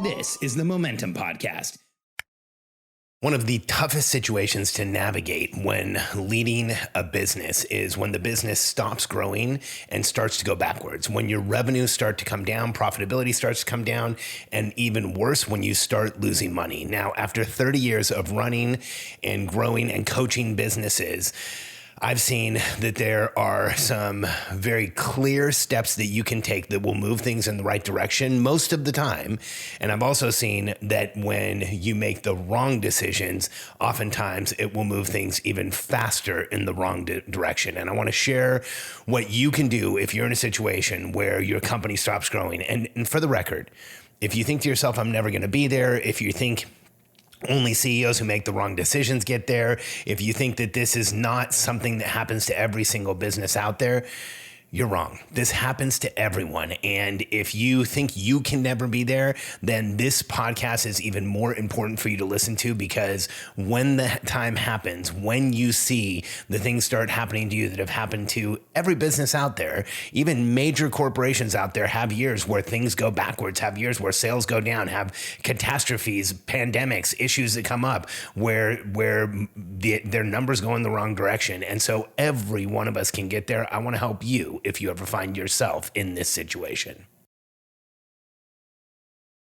This is the Momentum Podcast. One of the toughest situations to navigate when leading a business is when the business stops growing and starts to go backwards. When your revenues start to come down, profitability starts to come down, and even worse, when you start losing money. Now, after 30 years of running and growing and coaching businesses, I've seen that there are some very clear steps that you can take that will move things in the right direction most of the time. And I've also seen that when you make the wrong decisions, oftentimes it will move things even faster in the wrong direction. And I want to share what you can do if you're in a situation where your company stops growing. And for the record, if you think to yourself, I'm never going to be there, if you think only CEOs who make the wrong decisions get there, if you think that this is not something that happens to every single business out there, you're wrong. This happens to everyone. And if you think you can never be there, then this podcast is even more important for you to listen to, because when the time happens, when you see the things start happening to you that have happened to every business out there, even major corporations out there have years where things go backwards, have years where sales go down, have catastrophes, pandemics, issues that come up where their numbers go in the wrong direction. And so every one of us can get there. I want to help you if you ever find yourself in this situation.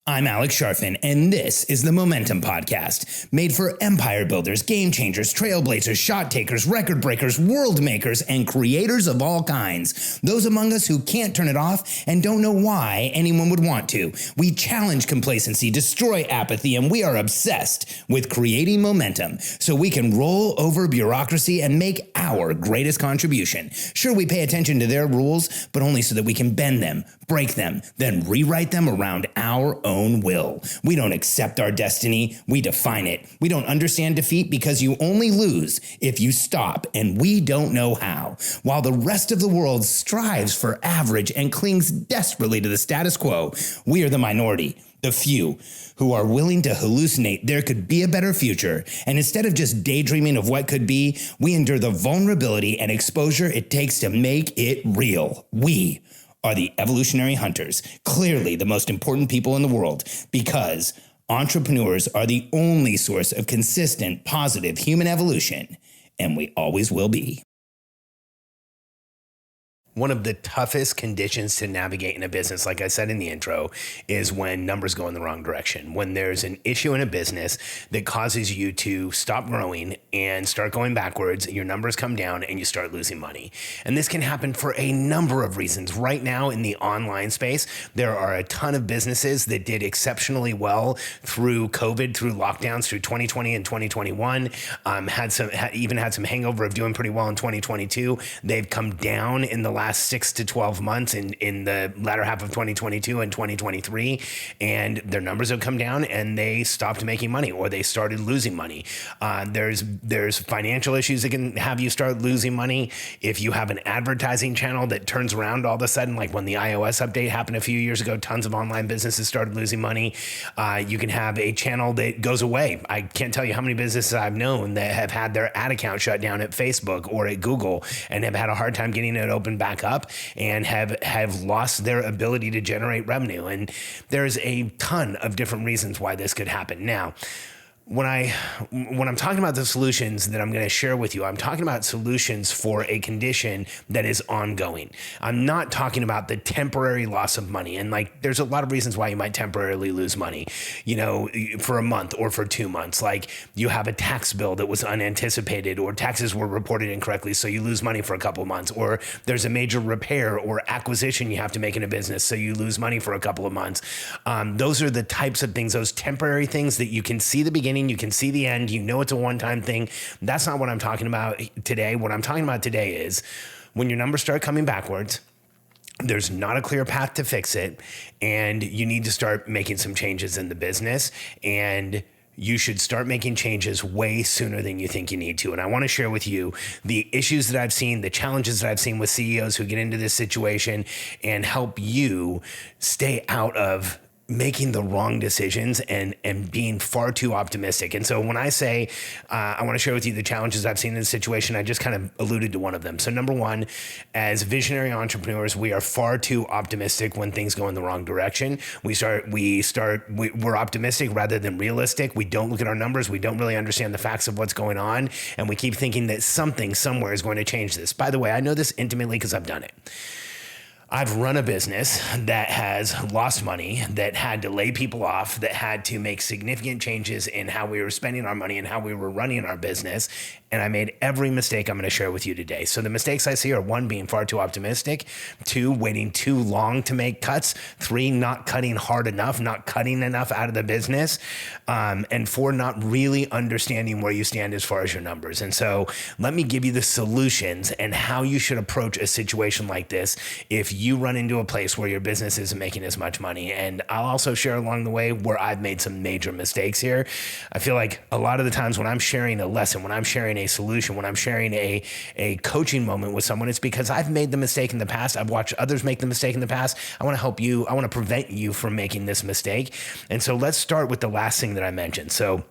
I'm Alex Charfen, and this is the Momentum Podcast, made for empire builders, game changers, trailblazers, shot takers, record breakers, world makers, and creators of all kinds. Those among us who can't turn it off and don't know why anyone would want to. We challenge complacency, destroy apathy, and we are obsessed with creating momentum so we can roll over bureaucracy and make our greatest contribution. Sure, we pay attention to their rules, but only so that we can bend them, break them, then rewrite them around our own will. We don't accept our destiny, we define it. We don't understand defeat because you only lose if you stop, and we don't know how. While the rest of the world strives for average and clings desperately to the status quo, we are the minority, the few, who are willing to hallucinate there could be a better future. And instead of just daydreaming of what could be, we endure the vulnerability and exposure it takes to make it real. We are the evolutionary hunters, clearly the most important people in the world, because entrepreneurs are the only source of consistent, positive human evolution, and we always will be. One of the toughest conditions to navigate in a business, like I said in the intro, is when numbers go in the wrong direction. When there's an issue in a business that causes you to stop growing and start going backwards, your numbers come down and you start losing money. And this can happen for a number of reasons. Right now in the online space, there are a ton of businesses that did exceptionally well through COVID, through lockdowns, through 2020 and 2021, had some hangover of doing pretty well in 2022. They've come down in the last 6 to 12 months in the latter half of 2022 and 2023, and their numbers have come down and they stopped making money or they started losing money. There's financial issues that can have you start losing money. If you have an advertising channel that turns around all of a sudden, like when the iOS update happened a few years ago, tons of online businesses started losing money. You can have a channel that goes away. I can't tell you how many businesses I've known that have had their ad account shut down at Facebook or at Google and have had a hard time getting it open back up and have lost their ability to generate revenue. And there's a ton of different reasons why this could happen. Now, when I'm talking about the solutions that I'm going to share with you, I'm talking about solutions for a condition that is ongoing. I'm not talking about the temporary loss of money. And like, there's a lot of reasons why you might temporarily lose money, for a month or for 2 months. Like you have a tax bill that was unanticipated or taxes were reported incorrectly, so you lose money for a couple of months. Or there's a major repair or acquisition you have to make in a business, so you lose money for a couple of months. Those are the types of things, those temporary things that you can see the beginning, you can see the end, it's a one-time thing. That's not what I'm talking about today. What I'm talking about today is when your numbers start coming backwards, there's not a clear path to fix it, and you need to start making some changes in the business, and you should start making changes way sooner than you think you need to. And I want to share with you the issues that I've seen, the challenges that I've seen with CEOs who get into this situation, and help you stay out of making the wrong decisions and being far too optimistic. And so when I say I want to share with you the challenges I've seen in this situation, I just kind of alluded to one of them. So number one, as visionary entrepreneurs, we are far too optimistic when things go in the wrong direction. We're optimistic rather than realistic. We don't look at our numbers. We don't really understand the facts of what's going on. And we keep thinking that something somewhere is going to change this. By the way, I know this intimately because I've done it. I've run a business that has lost money, that had to lay people off, that had to make significant changes in how we were spending our money and how we were running our business. And I made every mistake I'm going to share with you today. So the mistakes I see are: 1, being far too optimistic; 2, waiting too long to make cuts; 3, not cutting hard enough, not cutting enough out of the business; and 4, not really understanding where you stand as far as your numbers. And so let me give you the solutions and how you should approach a situation like this if you run into a place where your business isn't making as much money. And I'll also share along the way where I've made some major mistakes here. I feel like a lot of the times when I'm sharing a lesson, when I'm sharing a solution, when I'm sharing a coaching moment with someone, it's because I've made the mistake in the past. I've watched others make the mistake in the past. I want to help you. I want to prevent you from making this mistake. And so let's start with the last thing that I mentioned. So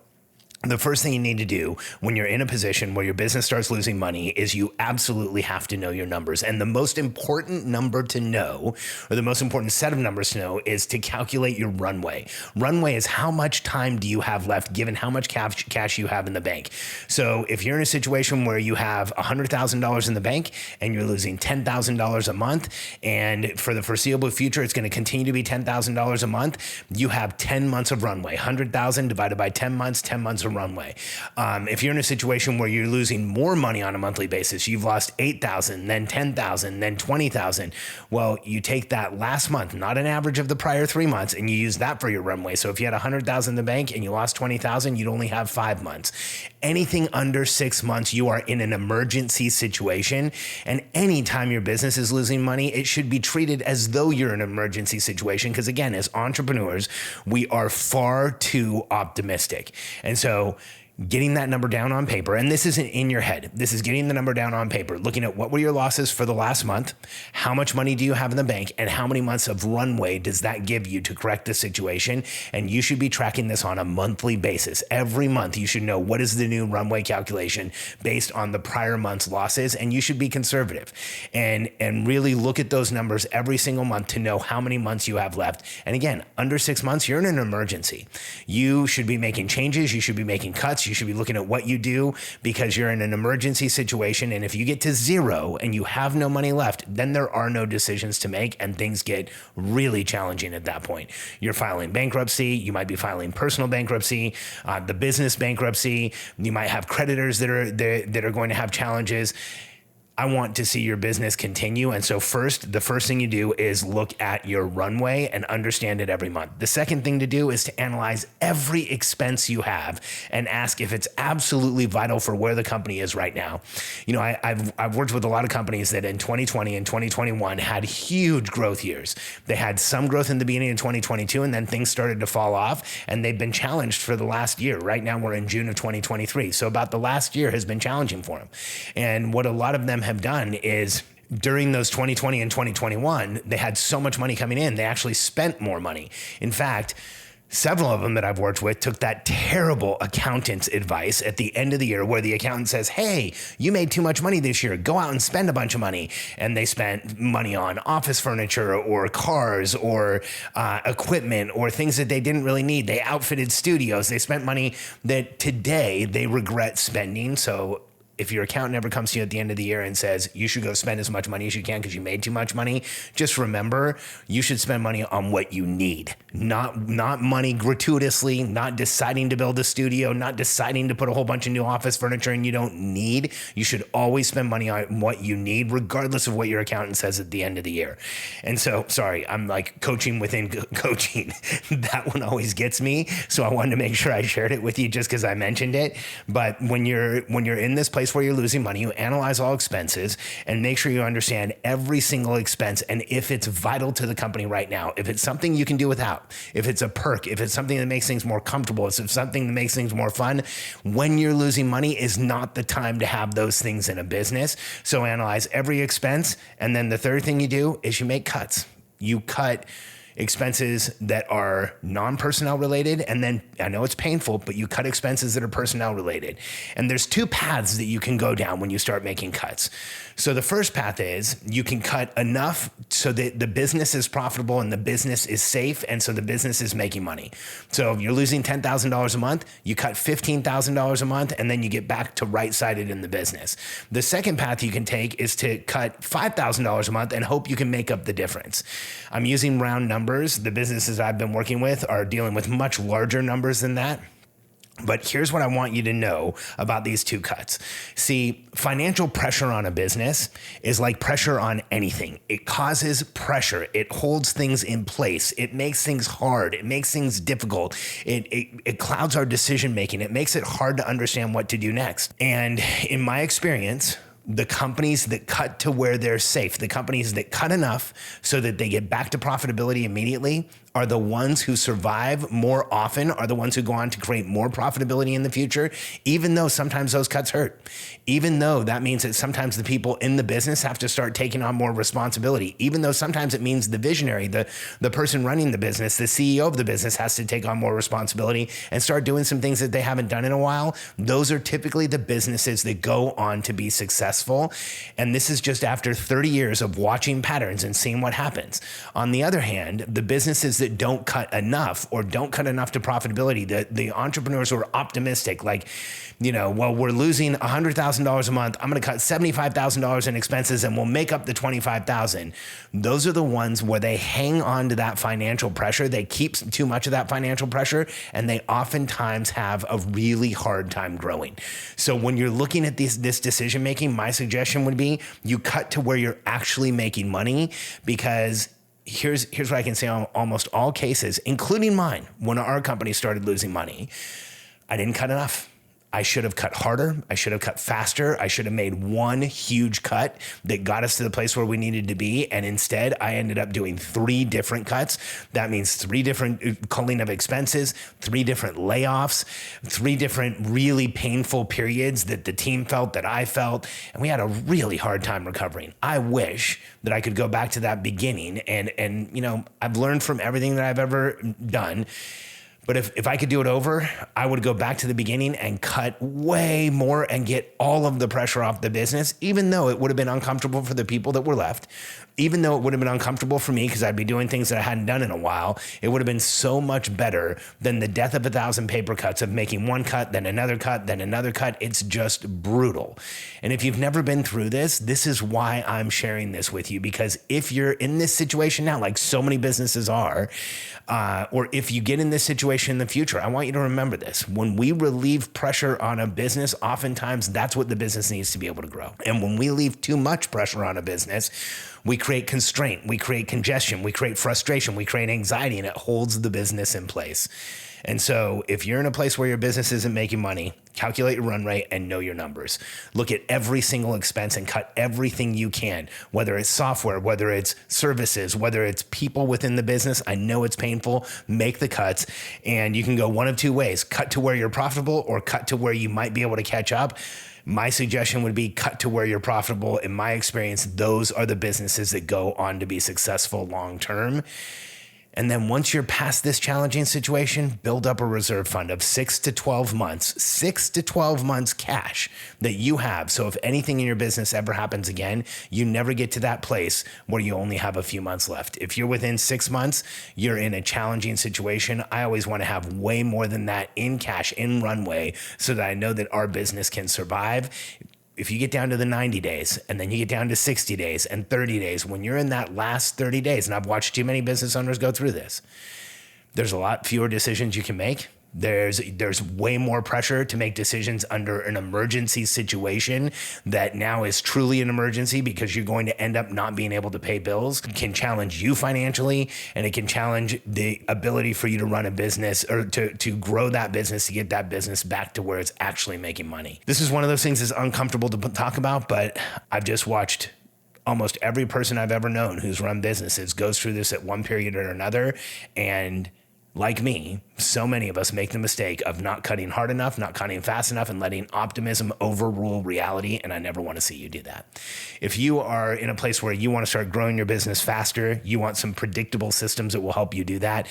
the first thing you need to do when you're in a position where your business starts losing money is you absolutely have to know your numbers. And the most important number to know, or the most important set of numbers to know, is to calculate your runway. Runway is how much time do you have left given how much cash you have in the bank. So if you're in a situation where you have $100,000 in the bank and you're losing $10,000 a month, and for the foreseeable future, it's going to continue to be $10,000 a month, you have 10 months of runway. 100,000 divided by 10 months of runway. If you're in a situation where you're losing more money on a monthly basis, you've lost 8,000, then 10,000, then 20,000. Well, you take that last month, not an average of the prior 3 months, and you use that for your runway. So if you had 100,000 in the bank and you lost 20,000, you'd only have 5 months. Anything under 6 months, you are in an emergency situation. And anytime your business is losing money, it should be treated as though you're in an emergency situation. Because again, as entrepreneurs, we are far too optimistic. And so getting that number down on paper, and this isn't in your head, this is getting the number down on paper, looking at what were your losses for the last month, how much money do you have in the bank, and how many months of runway does that give you to correct the situation. And you should be tracking this on a monthly basis. Every month you should know what is the new runway calculation based on the prior month's losses, and you should be conservative and really look at those numbers every single month to know how many months you have left. And again, under 6 months, you're in an emergency. You should be making changes, you should be making cuts, you should be looking at what you do because you're in an emergency situation. And if you get to 0 and you have no money left, then there are no decisions to make and things get really challenging at that point. You're filing bankruptcy. You might be filing personal bankruptcy, the business bankruptcy. You might have creditors that are going to have challenges. I want to see your business continue. And so the first thing you do is look at your runway and understand it every month. The second thing to do is to analyze every expense you have and ask if it's absolutely vital for where the company is right now. You know, I've worked with a lot of companies that in 2020 and 2021 had huge growth years. They had some growth in the beginning of 2022, and then things started to fall off, and they've been challenged for the last year. Right now we're in June of 2023. So about the last year has been challenging for them. And what a lot of them have done is during those 2020 and 2021, they had so much money coming in, they actually spent more money. In fact, several of them that I've worked with took that terrible accountant's advice at the end of the year where the accountant says, hey, you made too much money this year. Go out and spend a bunch of money. And they spent money on office furniture or cars or equipment or things that they didn't really need. They outfitted studios. They spent money that today they regret spending. So if your accountant ever comes to you at the end of the year and says, you should go spend as much money as you can because you made too much money, just remember, you should spend money on what you need, not money gratuitously, not deciding to build a studio, not deciding to put a whole bunch of new office furniture in you don't need. You should always spend money on what you need, regardless of what your accountant says at the end of the year. And so, sorry, I'm like coaching within coaching. That one always gets me. So I wanted to make sure I shared it with you just because I mentioned it. But when you're in this place where you're losing money, you analyze all expenses and make sure you understand every single expense and if it's vital to the company right now, if it's something you can do without, if it's a perk, if it's something that makes things more comfortable, if it's something that makes things more fun. When you're losing money is not the time to have those things in a business. So analyze every expense. And then the third thing you do is you make cuts. You cut. expenses that are non-personnel related, and then I know it's painful, but you cut expenses that are personnel related. And there's two paths that you can go down when you start making cuts. So the first path is you can cut enough so that the business is profitable and the business is safe, and so the business is making money. So if you're losing $10,000 a month, you cut $15,000 a month, and then you get back to right-sided in the business. The second path you can take is to cut $5,000 a month and hope you can make up the difference. I'm using round numbers. The businesses I've been working with are dealing with much larger numbers than that. But here's what I want you to know about these two cuts. See, financial pressure on a business is like pressure on anything. It causes pressure. It holds things in place. It makes things hard. It makes things difficult. It clouds our decision making. It makes it hard to understand what to do next. And in my experience, the companies that cut to where they're safe, the companies that cut enough so that they get back to profitability immediately, are the ones who survive more often, are the ones who go on to create more profitability in the future, even though sometimes those cuts hurt. Even though that means that sometimes the people in the business have to start taking on more responsibility. Even though sometimes it means the visionary, the person running the business, the CEO of the business has to take on more responsibility and start doing some things that they haven't done in a while. Those are typically the businesses that go on to be successful. And this is just after 30 years of watching patterns and seeing what happens. On the other hand, the businesses that don't cut enough or don't cut enough to profitability, the entrepreneurs who are optimistic, like, well, we're losing $100,000 a month. I'm going to cut $75,000 in expenses and we'll make up the $25,000. Those are the ones where they hang on to that financial pressure. They keep too much of that financial pressure, and they oftentimes have a really hard time growing. So when you're looking at this decision making, my suggestion would be you cut to where you're actually making money, because here's what I can say on almost all cases, including mine. When our company started losing money, I didn't cut enough. I should have cut harder. I should have cut faster. I should have made one huge cut that got us to the place where we needed to be. And instead, I ended up doing 3 different cuts. That means 3 different culling of expenses, 3 different layoffs, 3 different really painful periods that the team felt, that I felt. And we had a really hard time recovering. I wish that I could go back to that beginning. And I've learned from everything that I've ever done. But if I could do it over, I would go back to the beginning and cut way more and get all of the pressure off the business, even though it would have been uncomfortable for the people that were left, even though it would have been uncomfortable for me because I'd be doing things that I hadn't done in a while. It would have been so much better than the death of 1,000 paper cuts of making one cut, then another cut, then another cut. It's just brutal. And if you've never been through this is why I'm sharing this with you, because if you're in this situation now, like so many businesses are, or if you get in this situation in the future, I want you to remember this. When we relieve pressure on a business, oftentimes that's what the business needs to be able to grow. And when we leave too much pressure on a business, we create constraint, we create congestion, we create frustration, we create anxiety, and it holds the business in place. And so if you're in a place where your business isn't making money, calculate your run rate and know your numbers. Look at every single expense and cut everything you can, whether it's software, whether it's services, whether it's people within the business. I know it's painful. Make the cuts. And you can go one of 2 ways: cut to where you're profitable or cut to where you might be able to catch up. My suggestion would be cut to where you're profitable. In my experience, those are the businesses that go on to be successful long term. And then once you're past this challenging situation, build up a reserve fund of 6 to 12 months cash that you have. So if anything in your business ever happens again, you never get to that place where you only have a few months left. If you're within 6 months, you're in a challenging situation. I always want to have way more than that in cash, in runway, so that I know that our business can survive. If you get down to the 90 days and then you get down to 60 days and 30 days, when you're in that last 30 days, and I've watched too many business owners go through this, there's a lot fewer decisions you can make. There's way more pressure to make decisions under an emergency situation that now is truly an emergency, because you're going to end up not being able to pay bills. It can challenge you financially, and it can challenge the ability for you to run a business or to grow that business, to get that business back to where it's actually making money. This is one of those things that's uncomfortable to talk about, but I've just watched almost every person I've ever known who's run businesses goes through this at one period or another, and like me, so many of us make the mistake of not cutting hard enough, not cutting fast enough, and letting optimism overrule reality. And I never want to see you do that. If you are in a place where you want to start growing your business faster, you want some predictable systems that will help you do that,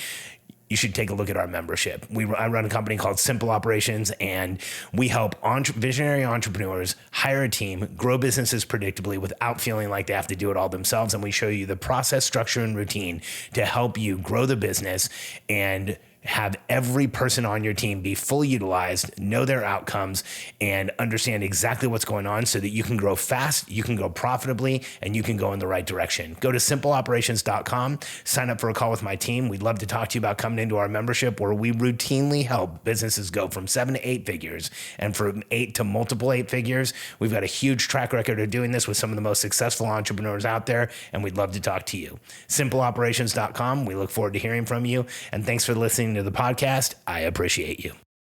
you should take a look at our membership. I run a company called Simple Operations, and we help visionary entrepreneurs hire a team, grow businesses predictably without feeling like they have to do it all themselves. And we show you the process, structure, and routine to help you grow the business and have every person on your team be fully utilized, know their outcomes, and understand exactly what's going on so that you can grow fast, you can grow profitably, and you can go in the right direction. Go to simpleoperations.com, sign up for a call with my team. We'd love to talk to you about coming into our membership where we routinely help businesses go from 7 to 8 figures and from 8 to multiple 8 figures. We've got a huge track record of doing this with some of the most successful entrepreneurs out there, and we'd love to talk to you. Simpleoperations.com. We look forward to hearing from you, and thanks for listening to the podcast. I appreciate you.